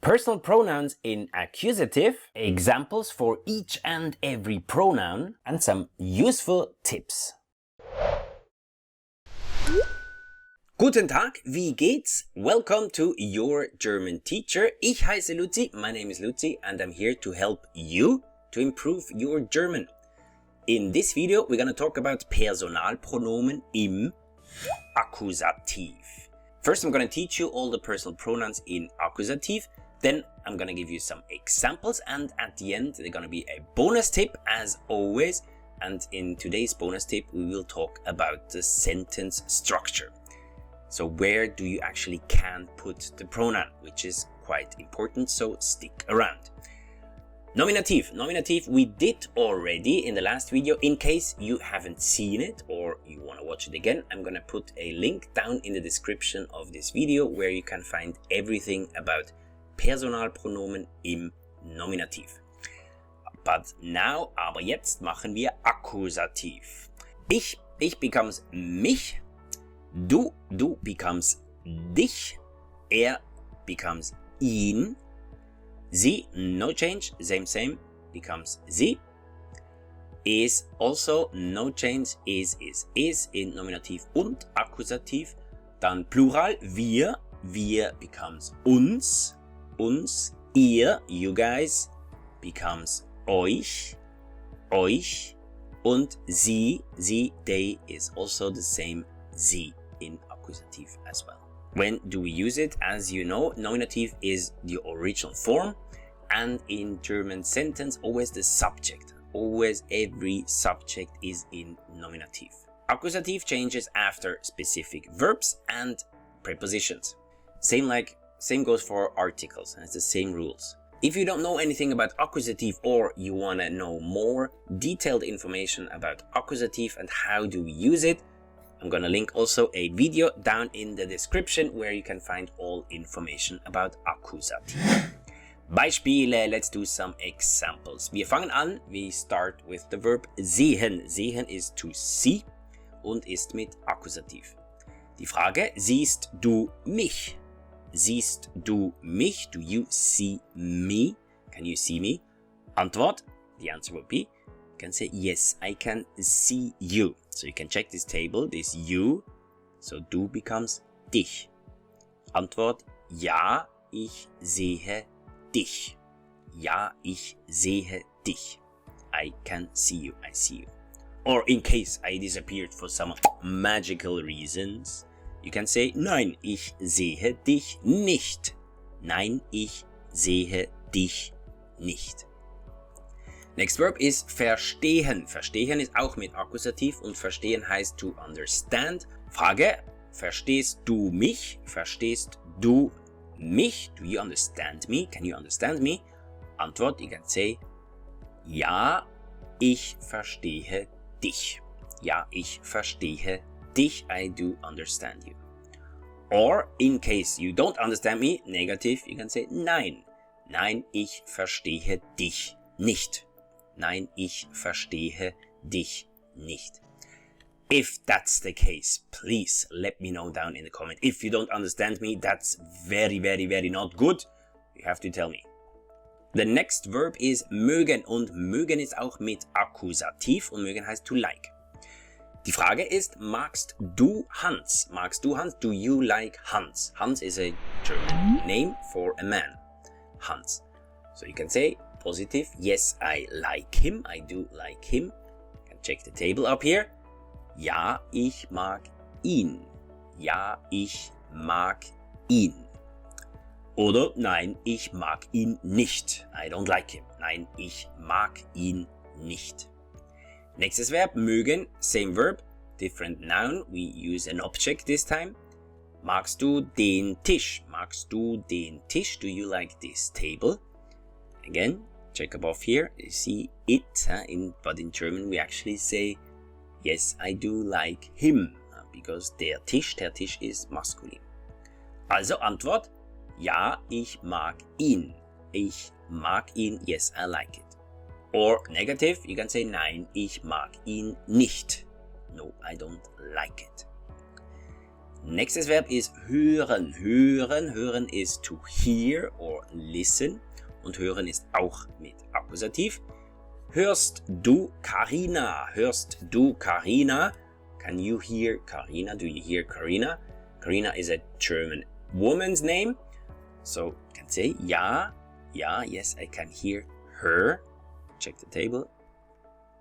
Personal pronouns in accusative, examples for each and every pronoun, and some useful tips. Guten Tag, wie geht's? Welcome to Your German Teacher. Ich heiße Luzi, my name is Luzi, and I'm here to help you to improve your German. In this video, we're gonna talk about Personalpronomen im Akkusativ. First, I'm gonna teach you all the personal pronouns in Akkusativ. Then I'm gonna give you some examples, and at the end, there's gonna be a bonus tip as always. And in today's bonus tip, we will talk about the sentence structure. So where do you actually can put the pronoun, which is quite important, so stick around. Nominative. Nominative we did already in the last video. In case you haven't seen it or you want to watch it again, I'm going to put a link down in the description of this video where you can find everything about Personalpronomen im Nominativ. But now, aber jetzt machen wir Akkusativ. Ich becomes mich. Du becomes dich, becomes ihn, sie, no change, same, becomes sie, is also no change, is in Nominativ und Akkusativ, dann Plural, wir becomes uns, ihr, you guys, becomes euch, und sie, they is also the same, sie in Akkusativ as well. When do we use it? As you know, nominative is the original form, and in German sentence, always the subject. Always every subject is in nominative. Akkusativ changes after specific verbs and prepositions. Same goes for articles, and it's the same rules. If you don't know anything about Akkusativ or you want to know more detailed information about Akkusativ and how do we use it, I'm gonna link also a video down in the description where you can find all information about Akkusativ. Beispiele, let's do some examples. Wir fangen an, we start with the verb sehen. Sehen is to see und ist mit Akkusativ. Die Frage, siehst du mich? Siehst du mich? Do you see me? Can you see me? Antwort, the answer would be, you can say, yes, I can see you. So you can check this table, this you. So du becomes dich. Antwort, ja, ich sehe dich. Ja, ich sehe dich. I can see you, I see you. Or in case I disappeared for some magical reasons, you can say, nein, ich sehe dich nicht. Nein, ich sehe dich nicht. Next verb is verstehen. Verstehen ist auch mit Akkusativ und verstehen heißt to understand. Frage, verstehst du mich? Verstehst du mich? Do you understand me? Can you understand me? Antwort, you can say, ja, ich verstehe dich. Ja, ich verstehe dich. I do understand you. Or in case you don't understand me, negative, you can say, nein. Nein, ich verstehe dich nicht. Nein, ich verstehe dich nicht. If that's the case, please let me know down in the comment. If you don't understand me, that's very not good. You have to tell me. The next verb is mögen und mögen ist auch mit Akkusativ und mögen heißt to like. Die Frage ist, magst du Hans? Magst du Hans? Do you like Hans? Hans is a German name for a man. Hans. So you can say, positive, yes, I like him. I do like him. You can check the table up here. Ja, ich mag ihn. Ja, ich mag ihn. Oder nein, ich mag ihn nicht. I don't like him. Nein, ich mag ihn nicht. Nächstes Verb, mögen, same verb, different noun. We use an object this time. Magst du den Tisch? Magst du den Tisch? Do you like this table? Again, check above here, you see it, but in German we actually say, yes, I do like him, because der Tisch is maskulin. Also Antwort, ja, ich mag ihn. Ich mag ihn, yes, I like it. Or negative, you can say, nein, ich mag ihn nicht. No, I don't like it. Nächstes Verb ist hören. Hören ist to hear or listen. Und hören ist auch mit Akkusativ. Hörst du Karina? Hörst du Karina? Can you hear Karina? Do you hear Karina? Karina is a German woman's name. So you can say ja, yes, I can hear her. Check the table.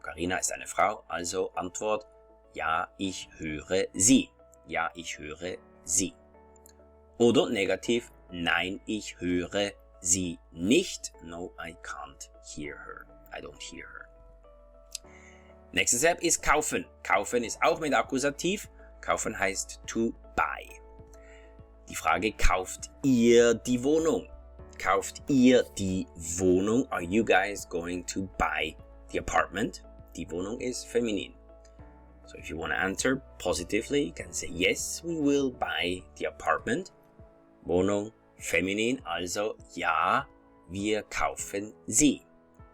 Karina ist eine Frau, also Antwort ja, ich höre sie. Ja, ich höre sie. Oder negativ, nein, ich höre sie nicht. No, I can't hear her. I don't hear her. Nächstes Verb ist kaufen. Kaufen ist auch mit Akkusativ. Kaufen heißt to buy. Die Frage, kauft ihr die Wohnung? Kauft ihr die Wohnung? Are you guys going to buy the apartment? Die Wohnung ist feminin. So if you want to answer positively, you can say yes, we will buy the apartment. Wohnung, feminin, also ja, wir kaufen sie.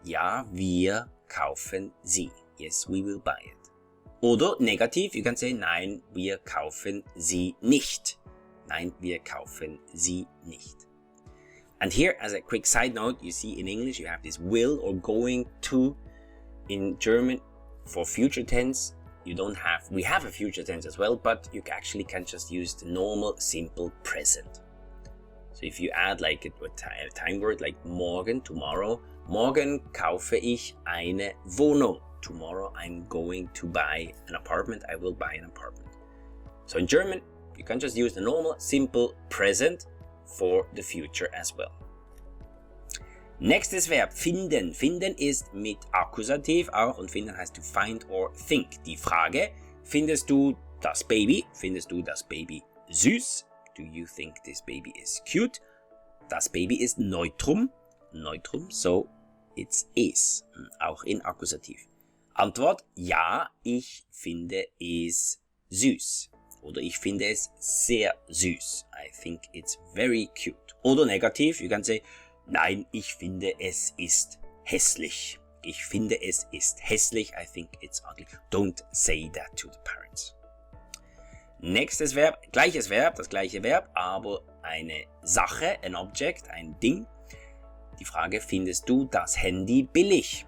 Ja, wir kaufen sie. Yes, we will buy it. Oder negativ, you can say nein, wir kaufen sie nicht. Nein, wir kaufen sie nicht. And here, as a quick side note, you see in English you have this will or going to. In German, for future tense, we have a future tense as well, but you actually can just use the normal, simple present. So if you add like a time word like morgen, tomorrow, morgen kaufe ich eine Wohnung. Tomorrow I'm going to buy an apartment. I will buy an apartment. So in German, you can just use the normal, simple present for the future as well. Nächstes Verb, finden. Finden ist mit Akkusativ auch und finden heißt to find or think. Die Frage, findest du das Baby? Findest du das Baby süß? Do you think this baby is cute? Das Baby ist Neutrum. Neutrum, so it's is. Auch in Akkusativ. Antwort, ja, ich finde es süß. Oder ich finde es sehr süß. I think it's very cute. Oder negativ, you can say, nein, ich finde es ist hässlich. Ich finde es ist hässlich. I think it's ugly. Don't say that to the parents. Nächstes Verb, das gleiche Verb, aber eine Sache, ein Object, ein Ding. Die Frage, findest du das Handy billig?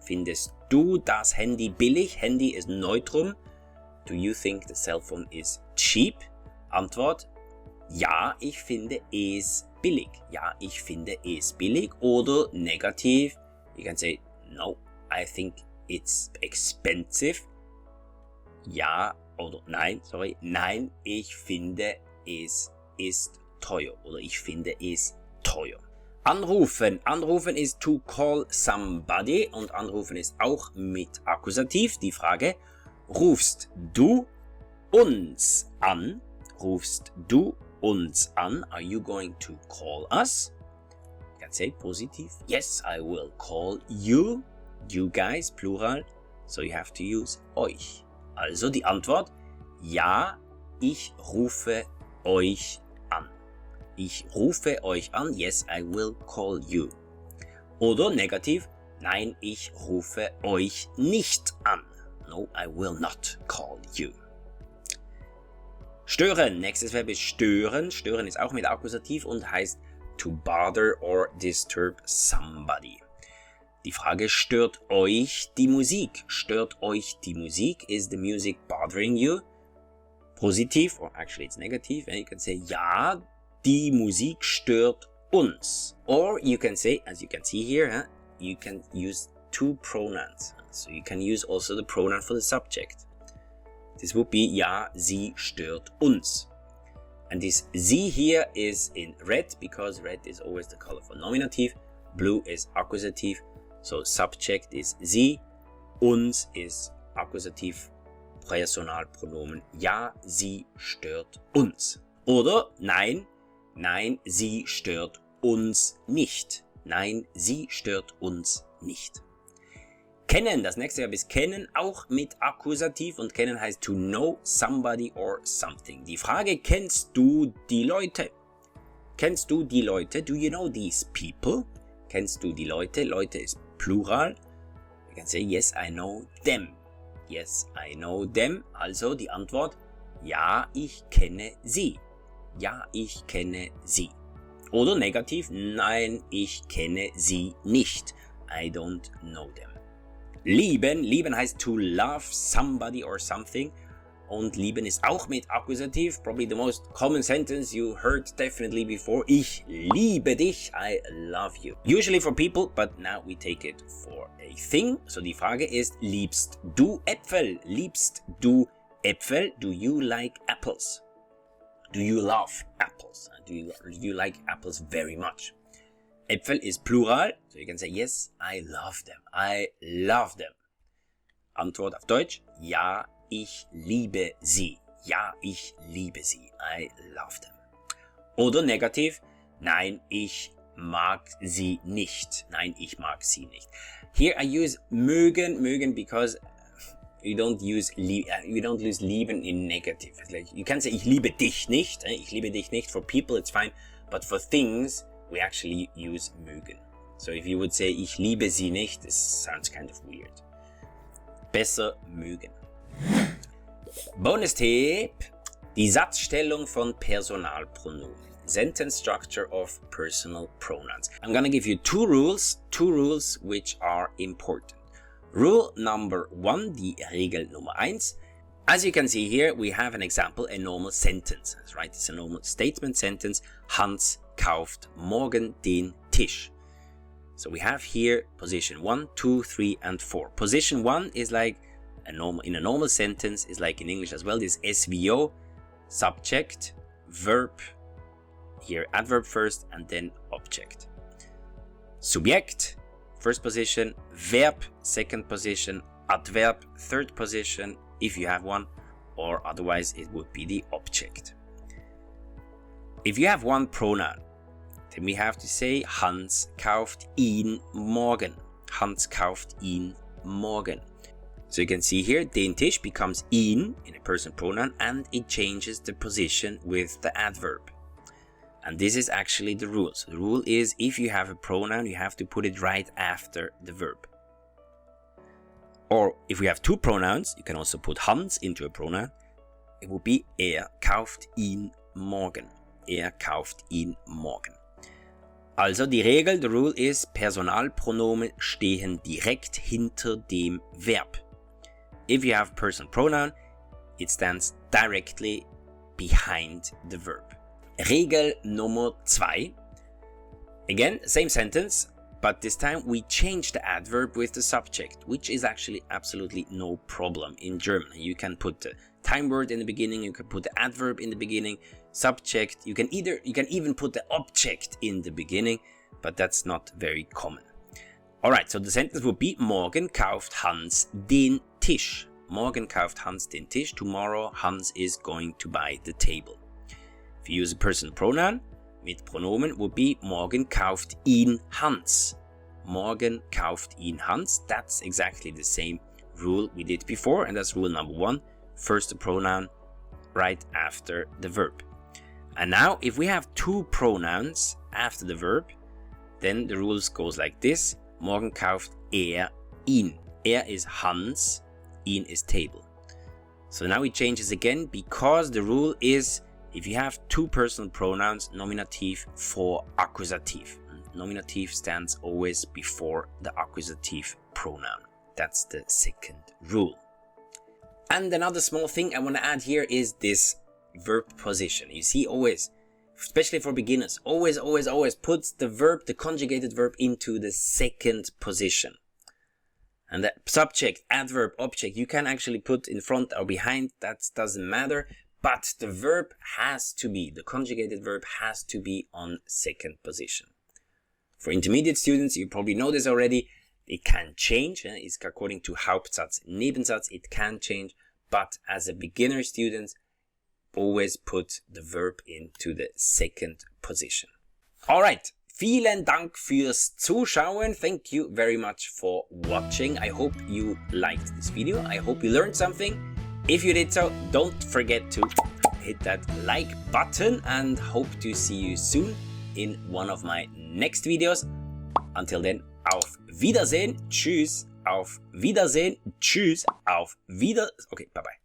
Findest du das Handy billig? Handy ist Neutrum. Do you think the cell phone is cheap? Antwort, ja, ich finde es billig. Ja, ich finde es billig. Oder negativ, you can say, no, I think it's expensive. Ja, oder nein, ich finde es ist teuer. Oder ich finde es teuer. Anrufen. Anrufen ist to call somebody und anrufen ist auch mit Akkusativ. Die Frage, rufst du uns an? Rufst du uns an? Are you going to call us? You can say positive. Yes, I will call you. You guys, plural. So you have to use euch. Also die Antwort, ja, ich rufe euch an. Ich rufe euch an. Yes, I will call you. Oder negativ, nein, ich rufe euch nicht an. No, I will not call you. Stören. Nächstes Verb ist stören. Stören ist auch mit Akkusativ und heißt to bother or disturb somebody. Die Frage, stört euch die Musik? Stört euch die Musik? Is the music bothering you? Positiv, or actually it's negative. And you can say, ja, die Musik stört uns. Or you can say, as you can see here, you can use two pronouns. So you can use also the pronoun for the subject. This would be, ja, sie stört uns. And this sie here is in red, because red is always the color for nominative. Blue is accusative. So subject is sie, uns is Akkusativ, Personalpronomen, ja, sie stört uns. Oder nein, sie stört uns nicht. Nein, sie stört uns nicht. Kennen, das nächste Verb ist kennen, auch mit Akkusativ und kennen heißt to know somebody or something. Die Frage, kennst du die Leute? Kennst du die Leute? Do you know these people? Kennst du die Leute? Leute ist Plural. You can say, yes, I know them. Yes, I know them. Also die Antwort, Ja, ich kenne sie. Ja, ich kenne sie. Oder negativ, nein, ich kenne sie nicht. I don't know them. Lieben, lieben heißt to love somebody or something. Und lieben ist auch mit Akkusativ. Probably the most common sentence you heard definitely before. Ich liebe dich. I love you. Usually for people, but now we take it for a thing. So die Frage ist, liebst du Äpfel? Liebst du Äpfel? Do you like apples? Do you love apples? Do you like apples very much? Äpfel is plural. So you can say, yes, I love them. I love them. Antwort auf Deutsch, ja, ich liebe sie. Ja, ich liebe sie. I love them. Oder negativ, nein, ich mag sie nicht. Nein, ich mag sie nicht. Here I use mögen because you don't use lieben in negative. It's like, you can say ich liebe dich nicht. Ich liebe dich nicht. For people it's fine, but for things we actually use mögen. So if you would say ich liebe sie nicht, this sounds kind of weird. Besser mögen. Bonus-Tipp: die Satzstellung von Personalpronomen. Sentence structure of personal pronouns. I'm gonna give you two rules which are important. Rule number 1, die Regel Nummer 1. As you can see here, we have an example, a normal sentence. That's right, it's a normal statement sentence. Hans kauft morgen den Tisch. So we have here position 1, 2, 3, and 4. Position 1 is like in a normal sentence, is like in English as well, this SVO, subject, verb, here adverb first, and then object. Subject, first position, verb, second position, adverb, third position, if you have one, or otherwise it would be the object. If you have one pronoun, then we have to say Hans kauft ihn morgen. Hans kauft ihn morgen. So you can see here, den Tisch becomes ihn in a personal pronoun, and it changes the position with the adverb. And this is actually the rule. So the rule is, if you have a pronoun, you have to put it right after the verb. Or if we have two pronouns, you can also put Hans into a pronoun. It would be kauft ihn morgen. Kauft ihn morgen. Also die Regel, the rule is, Personalpronomen stehen direkt hinter dem Verb. If you have personal pronoun, it stands directly behind the verb. Regel Nummer 2. Again, same sentence, but this time we change the adverb with the subject, which is actually absolutely no problem in German. You can put the time word in the beginning, you can put the adverb in the beginning, subject, you can even put the object in the beginning, but that's not very common. Alright, so the sentence would be, morgen kauft Hans den Tisch. Morgen kauft Hans den Tisch. Tomorrow Hans is going to buy the table. If you use a personal pronoun, mit Pronomen would be, morgen kauft ihn Hans. Morgen kauft ihn Hans. That's exactly the same rule we did before, and that's rule number 1. First the pronoun, right after the verb. And now, if we have two pronouns after the verb, then the rules goes like this. Morgen kauft ihn. Is Hans, ihn is table. So now it changes again, because the rule is, if you have two personal pronouns, nominative for Akkusativ. Nominative stands always before the Akkusativ pronoun. That's the second rule. And another small thing I want to add here is this verb position. You see, always, especially for beginners, always puts the verb, the conjugated verb, into the second position. And the subject, adverb, object, you can actually put in front or behind, that doesn't matter. But the verb has to be, the conjugated verb has to be on second position. For intermediate students, you probably know this already, it can change. It's according to Hauptsatz, Nebensatz, it can change. But as a beginner student, always put the verb into the second position. Alright, vielen Dank fürs Zuschauen. Thank you very much for watching. I hope you liked this video. I hope you learned something. If you did so, don't forget to hit that like button, and hope to see you soon in one of my next videos. Until then, auf Wiedersehen, tschüss, auf Wiedersehen, tschüss, auf Wiedersehen. Okay, bye bye.